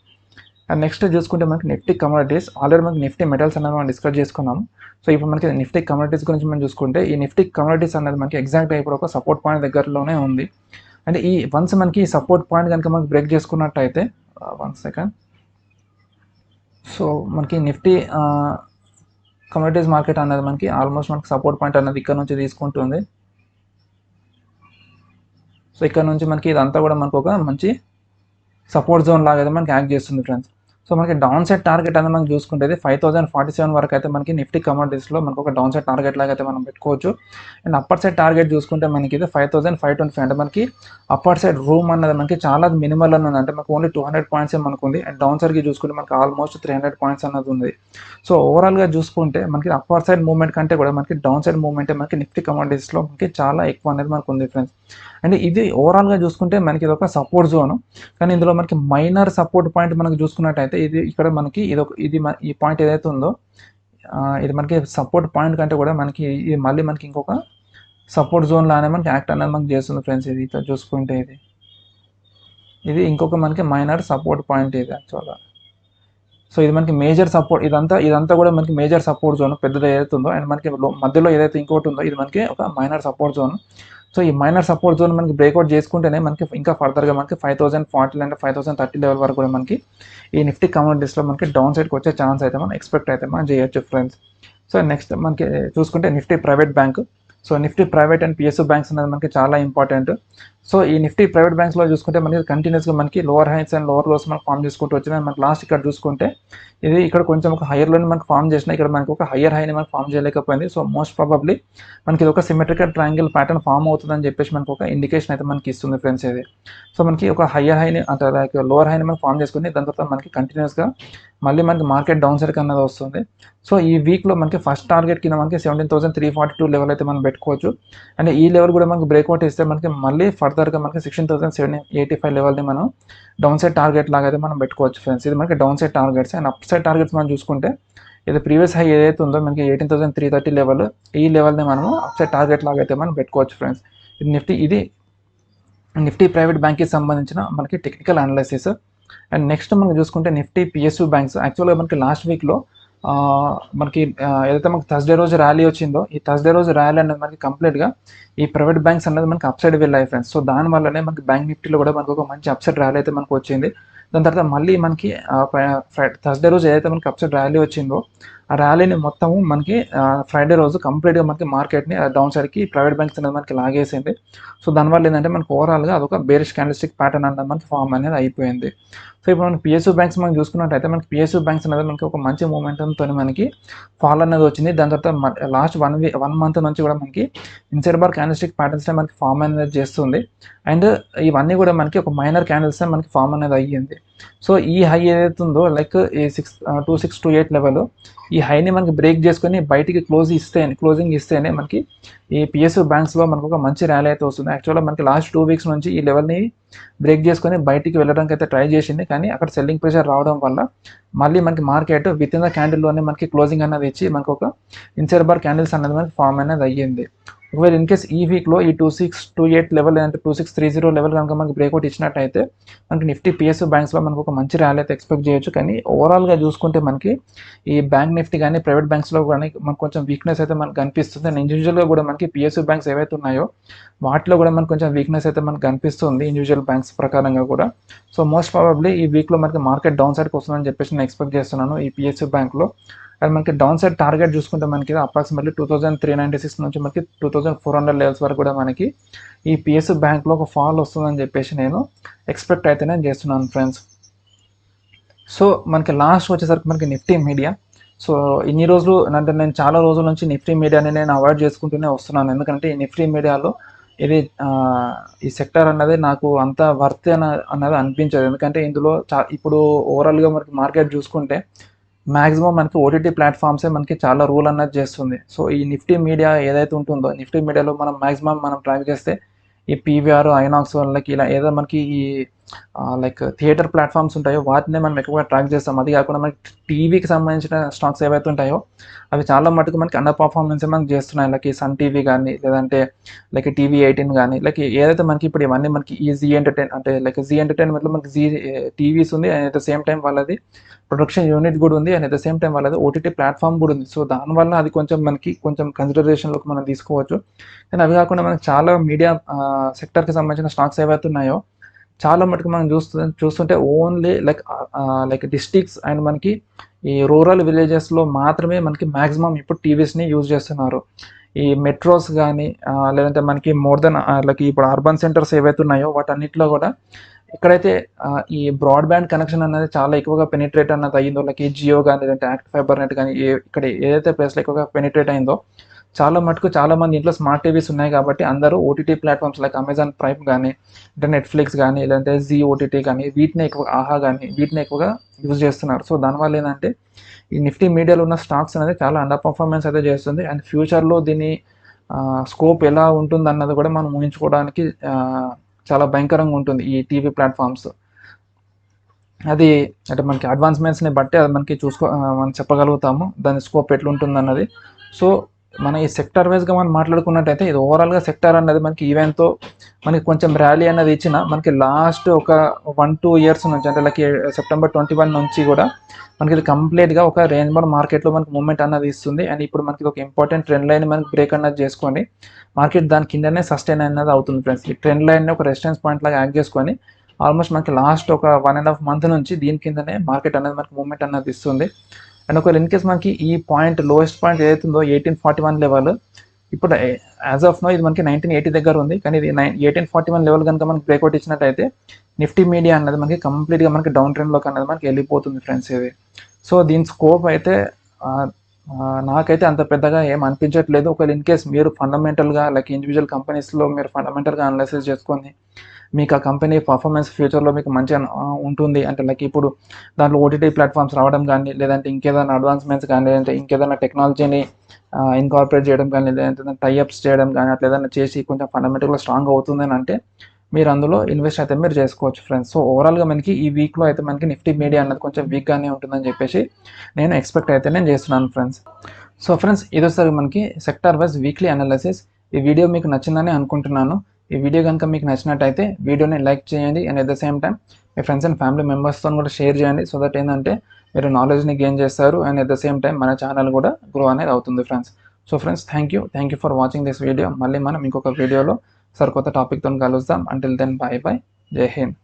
అండ్ నెక్స్ట్ చూసుకుంటే మనకి నిఫ్టీ కమోడిటీస్. ఆల్రెడీ మనకి నిఫ్టీ మెటల్స్ అనేది మనం డిస్కస్ చేసుకున్నాం. సో ఇప్పుడు మనకి నిఫ్టీ కమోడిటీస్ గురించి మనం చూసుకుంటే ఈ నిఫ్టీ కమోడిటీస్ అనేది మనకి ఎగ్జాక్ట్గా ఇప్పుడు ఒక సపోర్ట్ పాయింట్ దగ్గరలోనే ఉంది. అంటే ఈ వన్స్ మనకి ఈ సపోర్ట్ పాయింట్ కనుక మనకి బ్రేక్ చేసుకున్నట్టయితే 1 సెకండ్. సో మనకి నిఫ్టీ కమోడిటీస్ మార్కెట్ అనేది మనకి ఆల్మోస్ట్ మనకి సపోర్ట్ పాయింట్ అనేది ఇక్కడ నుంచి తీసుకుంటుంది. సో ఇక్కడ నుంచి మనకి ఇదంతా కూడా మనకు ఒక మంచి సపోర్ట్ జోన్ లాగా అయితే మనకి యాక్ట్ చేస్తుంది ఫ్రెండ్స్. సో మనకి డౌన్ సైడ్ టార్గెట్ అనేది మనం చూసుకుంటే 5047 వరకు అయితే మనకి నిఫ్టీ కమోడిటీస్లో మనకు ఒక డౌన్ సైడ్ టార్గెట్ లాగా అయితే మనం పెట్టుకోవచ్చు. అండ్ అప్పర్ సైడ్ టార్గెట్ చూసుకుంటే మనకి ఇది 5525 అంటే మనకి అప్పర్ సైడ్ రూమ్ అన్నది మనకి చాలా మినిమల్ అని ఉంది. అంటే మనకు ఓన్లీ 200 పాయింట్స్ మనకు ఉంది. అండ్ డౌన్ సైడ్కి చూసుకుంటే మనకి ఆల్మోస్ట్ 300 పాయింట్స్ అన్నది ఉంది. సో ఓవరాల్గా చూసుకుంటే మనకి అప్పర్ సైడ్ మూవ్మెంట్ కంటే కూడా మనకి డౌన్ సైడ్ మూవ్మెంటే మనకి నిఫ్టీ కమోడిటీస్లో మనకి చాలా ఎక్కువ అనేది మనకు ఉంది ఫ్రెండ్స్. అండ్ ఇది ఓవరాల్గా చూసుకుంటే మనకి ఇది ఒక సపోర్ట్ జోన్. కానీ ఇందులో మనకి మైనర్ సపోర్ట్ పాయింట్ మనకి చూసుకున్నట్టయితే ఇది ఇక్కడ మనకి ఈ పాయింట్ ఏదైతే ఉందో ఇది మనకి సపోర్ట్ పాయింట్ కంటే కూడా మనకి ఇది మళ్ళీ మనకి ఇంకొక సపోర్ట్ జోన్ లానే మనకి యాక్ట్ అనేది మనకి చేస్తుంది ఫ్రెండ్స్. ఇది ఇక్కడ చూసుకుంటే ఇది ఇంకొక మనకి మైనర్ సపోర్ట్ పాయింట్ ఇది యాక్చువల్గా. సో ఇది మనకి మేజర్ సపోర్ట్ ఇదంతా కూడా మనకి మేజర్ సపోర్ట్ జోన్ పెద్దది ఏదైతే ఉందో అండ్ మనకి మధ్యలో ఏదైతే ఇంకోటి ఉందో ఇది మనకి ఒక మైనర్ సపోర్ట్ జోన్. సో ఈ మైనర్ సపోర్ట్ జోన్ మనకి బ్రేక్అవుట్ చేసుకుంటేనే మనకి ఇంకా ఫర్దర్గా మనకి 5040 అంటే 5030 లెవెల్ వరకు కూడా మనకి ఈ నిఫ్టీ కమోడిటీస్లో మనకి డౌన్ సైడ్కి వచ్చే ఛాన్స్ అయితే మనం ఎక్స్పెక్ట్ అయితే మనం చేయొచ్చు ఫ్రెండ్స్. సో నెక్స్ట్ మనకి చూసుకుంటే Nifty private bank. So Nifty private and PSU banks అనేది మనకి చాలా ఇంపార్టెంట్. సో ఈ నిఫ్టీ ప్రైవేట్ బ్యాంక్స్లో చూసుకుంటే మనకి కంటిన్యూస్గా మనకి lower highs and lower lows మనకి ఫామ్ చేసుకుంటూ వచ్చినాయి. మనకి లాస్ట్ ఇక్కడ చూసుకుంటే ఇది ఇక్కడ కొంచెం ఒక హైయర్లోని మనకి ఫామ్ చేసిన ఇక్కడ మనకి ఒక హయ్యర్ హైని మనకి ఫామ్ చేయలేకపోయింది. సో మోస్ట్ ప్రాబబ్లీ మనకి ఇది ఒక సిమెట్రికల్ ట్రయాంగిల్ ప్యాటర్న్ ఫామ్ అవుతుందని చెప్పేసి మనకి ఒక ఇండికేషన్ అయితే మనకి ఇస్తుంది ఫ్రెండ్స్ ఇది. సో మనకి ఒక హయ్యర్ హైని అంటే లైక్ లోవర్ హైని మనకి ఫామ్ చేసుకుని దాని తర్వాత మనకి కంటిన్యూస్గా మళ్ళీ మనకి మార్కెట్ డౌన్ సైడ్కి అన్నది వస్తుంది. సో ఈ వీక్లో మనకి ఫస్ట్ టార్గెట్ కింద మనకి 17,342 లెవెల్ అయితే మనం పెట్టుకోవచ్చు. అండ్ ఈ లెవెల్ కూడా మనకి బ్రేక్అవుట్ ఇస్తే మనకి మళ్ళీ ఫర్దర్గా మనకి 16,785 లెవెల్ని మనం డౌన్ సైడ్ టార్గెట్ లాగా అయితే మనం పెట్టుకోవచ్చు ఫ్రెండ్స్. ఇది మనకి down side targets. And up side targets మనం చూసుకుంటే ఇది ప్రీవియస్ హై ఏదైతే ఉందో మనకి 18,330 లెవెల్ ఈ లెవెల్ని మనము అప్ సైడ్ టార్గెట్ లాగా అయితే మనం పెట్టుకోవచ్చు ఫ్రెండ్స్. ఇది నిఫ్టీ ప్రైవేట్ బ్యాంక్కి సంబంధించిన మనకి టెక్నికల్ అనాలిసిస్. అండ్ నెక్స్ట్ మనం చూసుకుంటే నిఫ్టీ పిఎస్యూ బ్యాంక్స్. యాక్చువల్గా మనకి లాస్ట్ వీక్లో మనకి ఏదైతే మనకి థర్స్డే రోజు ర్యాలీ వచ్చిందో ఈ థర్స్డే రోజు ర్యాలీ అనేది మనకి కంప్లీట్గా ఈ ప్రైవేట్ బ్యాంక్స్ అనేది మనకి అప్ సైడ్ వెళ్ళాయి ఫ్రెండ్స్. సో దానివల్లనే మనకి బ్యాంక్ నిఫ్టీలో కూడా మనకు ఒక మంచి అప్ సైడ్ ర్యాలీ అయితే మనకు వచ్చింది. దాని తర్వాత మళ్ళీ మనకి థర్స్డే రోజు ఏదైతే మనకి అప్ సైడ్ ర్యాలీ వచ్చిందో ఆ ర్యాలీని మొత్తము మనకి ఫ్రైడే రోజు కంప్లీట్గా మనకి మార్కెట్ని డౌన్ సైడ్కి ప్రైవేట్ బ్యాంక్స్ అనేది మనకి లాగేసింది. సో దానివల్ల ఏంటంటే మనకి ఓవరాల్గా అదొక బేరిష్ క్యాండిల్స్టిక్ ప్యాటర్న్ అనేది మనకి ఫామ్ అనేది అయిపోయింది. సో ఇప్పుడు మనకి పిఎస్యూ బ్యాంక్స్ మనం చూసుకున్నట్టయితే మనకి పిఎస్యూ బ్యాంక్స్ అనేది మనకి ఒక మంచి మూమెంటంతో మనకి ఫాల్ అనేది వచ్చింది. దాని తర్వాత లాస్ట్ 1 మంత్ నుంచి కూడా మనకి ఇన్సైడ్ బార్ క్యాండిల్స్టిక్ ప్యాటర్న్స్ మనకి ఫామ్ అనేది చేస్తుంది. అండ్ ఇవన్నీ కూడా మనకి ఒక మైనర్ క్యాండిల్స్ మనకి ఫామ్ అనేది అయ్యింది. సో ఈ హై ఏదైతే ఉందో లైక్ ఈ 2628 లెవెల్ ఈ హైని మనకి బ్రేక్ చేసుకొని బయటికి క్లోజింగ్ ఇస్తేనే మనకి ఈ పిఎస్యూ బ్యాంక్స్లో మనకు ఒక మంచి ర్యాలీ అయితే వస్తుంది. యాక్చువల్గా మనకి లాస్ట్ 2 వీక్స్ నుంచి ఈ లెవెల్ని బ్రేక్ చేసుకొని బయటికి వెళ్ళడానికి అయితే ట్రై చేసింది. కానీ అక్కడ సెల్లింగ్ ప్రెషర్ రావడం వల్ల మళ్ళీ మనకి మార్కెట్ విత్ ఇన్ ద క్యాండిల్లోనే మనకి క్లోజింగ్ అనేది ఇచ్చి మనకు ఒక ఇన్సైడ్ బార్ క్యాండిల్స్ అనేది మనకి ఫామ్ అనేది అయ్యింది. ఒకవేళ ఇన్ కేస్ ఈ వీక్లో ఈ 2628 లెవెల్ లేదంటే 2630 లెవెల్ కనుక మనకి బ్రేక్అవుట్ ఇచ్చినట్టయితే మనకి నిఫ్టీ పిఎస్యూ బ్యాంక్స్లో మనకు ఒక మంచి ర్యాలీ అయితే ఎక్స్పెక్ట్ చేయొచ్చు. కానీ ఓవరాల్గా చూసుకుంటే మనకి ఈ బ్యాంక్ నిఫ్టీ కానీ ప్రైవేట్ బ్యాంక్స్లో కానీ మనకు కొంచెం వీక్నెస్ అయితే మనకు కనిపిస్తుంది. అండ్ ఇండివిజువల్గా కూడా మనకి పిఎస్యూ బ్యాంక్స్ ఏవైతే ఉన్నాయో వాటిలో కూడా మనకు కొంచెం వీక్నెస్ అయితే మనకు కనిపిస్తుంది ఇండివిజువల్ బ్యాంక్స్ ప్రకారంగా కూడా. సో మోస్ట్ ప్రాబబ్లీ ఈ వీక్లో మనకి మార్కెట్ డౌన్ సైడ్కి వస్తుందని చెప్పేసి నేను ఎక్స్పెక్ట్ చేస్తున్నాను ఈ పిఎస్యూ బ్యాంక్లో. అండ్ మనకి డౌన్ సైడ్ టార్గెట్ చూసుకుంటే మనకి అప్రాక్సిమేట్లీ 2396 నుంచి మనకి 2400 లెవెల్స్ వరకు కూడా మనకి ఈ పిఎస్యూ బ్యాంక్లో ఒక ఫాల్ వస్తుందని చెప్పేసి నేను ఎక్స్పెక్ట్ అయితే నేను చేస్తున్నాను ఫ్రెండ్స్. సో మనకి లాస్ట్ వచ్చేసరికి మనకి నిఫ్టీ మీడియా. సో ఇన్ని రోజులు అంటే నేను చాలా రోజుల నుంచి నిఫ్టీ మీడియాని నేను అవాయిడ్ చేసుకుంటూనే వస్తున్నాను. ఎందుకంటే ఈ నిఫ్టీ మీడియాలో ఇది ఈ సెక్టర్ అన్నది నాకు అంత వర్త్ అన్నది అనిపించదు. ఎందుకంటే ఇందులో ఇప్పుడు ఓవరాల్గా మనకి మార్కెట్ చూసుకుంటే మ్యాక్సిమం మనకి ఓటీటీ ప్లాట్ఫామ్సే మనకి చాలా రూల్ అన్నది చేస్తుంది. సో ఈ నిఫ్టీ మీడియా ఏదైతే ఉంటుందో నిఫ్టీ మీడియాలో మనం మ్యాక్సిమం మనం ట్రాక్ చేస్తే ఈ పీవీఆర్, ఐనాక్స్ వాళ్ళకి ఇలా ఏదో మనకి ఈ లైక్ థియేటర్ ప్లాట్ఫామ్స్ ఉంటాయో వాటినే మనం ఎక్కువగా ట్రాక్ చేస్తాం. అది కాకుండా మనకి టీవీకి సంబంధించిన స్టాక్స్ ఏవైతే ఉంటాయో అవి చాలా మటుకు మనకి అండర్ పర్ఫార్మెన్స్ మనకి చేస్తున్నాయి. లైక్ ఈ సన్ టీవీ కానీ లేదంటే లైక్ టీవీ 18 కానీ లైక్ ఏదైతే మనకి ఇప్పుడు ఇవన్నీ మనకి ఈ జీ ఎంటర్టైన్మెంట్లో మనకి జీ టీవీస్ ఉంది. And at the same time వాళ్ళది ప్రొడక్షన్ యూనిట్ కూడా ఉంది. And at the same time వాళ్ళది ఓటీటీ ప్లాట్ఫామ్ కూడా ఉంది. సో దానివల్ల అది కొంచెం కన్సిడరేషన్లోకి మనం తీసుకోవచ్చు. కానీ అవి కాకుండా మనకి చాలా మీడియా సెక్టర్కి సంబంధించిన స్టాక్స్ ఏవైతే ఉన్నాయో చాలా మటుకు మనం చూస్తుంటే ఓన్లీ లైక్ డిస్ట్రిక్ట్స్ అండ్ మనకి ఈ రూరల్ విలేజెస్లో మాత్రమే మనకి మ్యాక్సిమం ఇప్పుడు టీవీస్ని యూజ్ చేస్తున్నారు. ఈ మెట్రోస్ కానీ లేదంటే మనకి మోర్ దెన్ లైక్ ఇప్పుడు అర్బన్ సెంటర్స్ ఏవైతే ఉన్నాయో వాటన్నిటిలో కూడా ఇక్కడైతే ఈ బ్రాడ్బ్యాండ్ కనెక్షన్ అనేది చాలా ఎక్కువగా పెనిట్రేట్ అన్నది అయ్యిందో, లైక్ ఈ జియో కానీ లేదంటే యాక్ట్ ఫైబర్ నెట్ కానీ ఇక్కడ ఏదైతే ప్లేస్లో ఎక్కువగా పెనిట్రేట్ అయిందో చాలా మంది ఇంట్లో స్మార్ట్ టీవీస్ ఉన్నాయి కాబట్టి అందరూ OTT platforms like Amazon prime కానీ అంటే నెట్ఫ్లిక్స్ కానీ లేదంటే జీ ఓటీటీ కానీ వీటిని ఎక్కువగా యూజ్ చేస్తున్నారు. సో దానివల్ల ఏంటంటే ఈ నిఫ్టీ మీడియాలో ఉన్న స్టాక్స్ అనేది చాలా అండర్ పర్ఫార్మెన్స్ అయితే చేస్తుంది. అండ్ ఫ్యూచర్లో దీని స్కోప్ ఎలా ఉంటుంది అన్నది కూడా మనం ఊహించుకోవడానికి చాలా భయంకరంగా ఉంటుంది ఈ టీవీ ప్లాట్ఫామ్స్. అది అంటే మనకి అడ్వాన్స్మెంట్స్ని బట్టి అది మనకి మనం చెప్పగలుగుతాము దాని స్కోప్ ఎట్లుంటుంది అన్నది. సో మన ఈ సెక్టర్ వైజ్గా మనం మాట్లాడుకున్నట్టయితే ఇది ఓవరాల్గా సెక్టర్ అన్నది మనకి ఈవెంట్తో మనకి కొంచెం ర్యాలీ అనేది ఇచ్చిన మనకి లాస్ట్ ఒక 1-2 ఇయర్స్ నుంచి అంటే లైక్ September 21 నుంచి కూడా మనకి ఇది కంప్లీట్గా ఒక రేంజ్ బౌండ్ మార్కెట్లో మనకి మూవ్మెంట్ అన్నది ఇస్తుంది. అండ్ ఇప్పుడు మనకి ఒక ఇంపార్టెంట్ ట్రెండ్ లైన్ మనకి బ్రేక్ అన్నది చేసుకొని మార్కెట్ దాని కిందనే సస్టైన్ అన్నది అవుతుంది ఫ్రెండ్స్. ఈ ట్రెండ్ లైన్ని ఒక రెసిస్టెన్స్ పాయింట్ లాగా యాక్ట్ చేసుకొని ఆల్మోస్ట్ మనకి లాస్ట్ ఒక 1.5 మంత్ నుంచి దీని కిందనే మార్కెట్ అనేది మనకి మూవ్మెంట్ అన్నది ఇస్తుంది. అండ్ ఒకవేళ ఇన్ కేస్ మనకి ఈ పాయింట్ లోయెస్ట్ పాయింట్ ఏదైతుందో 1841 లెవెల్ ఇప్పుడు యాజ్ ఆఫ్ నో ఇది మనకి 1980 దగ్గర ఉంది. కానీ ఇది 1841 లెవెల్ కనుక మనకి బ్రేక్అవుట్ ఇచ్చినట్టయితే నిఫ్టీ మీడియా అన్నది మనకి కంప్లీట్గా మనకి డౌన్ ట్రెండ్లోకి అన్నది మనకి వెళ్ళిపోతుంది ఫ్రెండ్స్ ఇది. సో దీని స్కోప్ అయితే నాకైతే అంత పెద్దగా ఏం అనిపించట్లేదు. ఒకవేళ ఇన్ కేస్ మీరు ఫండమెంటల్గా లైక్ ఇండివిజువల్ కంపెనీస్లో మీరు ఫండమెంటల్గా అనలైసిస్ చేసుకొని మీకు ఆ కంపెనీ పర్ఫార్మెన్స్ ఫ్యూచర్లో మీకు మంచిగా ఉంటుంది అంటే లైక్ ఇప్పుడు దాంట్లో ఓటీటీ ప్లాట్ఫామ్స్ రావడం కానీ లేదంటే ఇంకేదైనా అడ్వాన్స్మెంట్స్ కానీ లేదంటే ఇంకేదైనా టెక్నాలజీని ఇన్కార్పొరేట్ చేయడం కానీ లేదంటే టైఅప్స్ చేయడం కానీ అట్లా ఏదైనా చేసి కొంచెం ఫండమెంటల్గా స్ట్రాంగ్ అవుతుందని అంటే మీరు అందులో ఇన్వెస్ట్ అయితే మీరు చేసుకోవచ్చు ఫ్రెండ్స్. సో ఓవరాల్గా మనకి ఈ వీక్లో అయితే మనకి నిఫ్టీ మీడియా అన్నది కొంచెం వీక్గానే ఉంటుందని చెప్పేసి నేను ఎక్స్పెక్ట్ అయితే నేను చేస్తున్నాను ఫ్రెండ్స్. సో ఫ్రెండ్స్ ఇది వస్తుంది మనకి సెక్టార్ వైజ్ వీక్లీ అనాలిసిస్. ఈ వీడియో మీకు నచ్చిందని అనుకుంటున్నాను. ఈ వీడియో కనుక మీకు నచ్చినట్టయితే వీడియోని లైక్ చేయండి and at the same time me friends and family మెంబర్స్తో కూడా షేర్ చేయండి. సో దట్ ఏంటంటే మీరు నాలెడ్జ్ని గెయిన్ చేస్తారు and at the same time మన ఛానల్ కూడా గ్రో అనేది అవుతుంది friends. So friends thank you for watching this video. మళ్ళీ మనం ఇంకొక వీడియోలో సరికొత్త టాపిక్తో కలుద్దాం. అంటిల్ దెన్ బై బై, జై హింద్.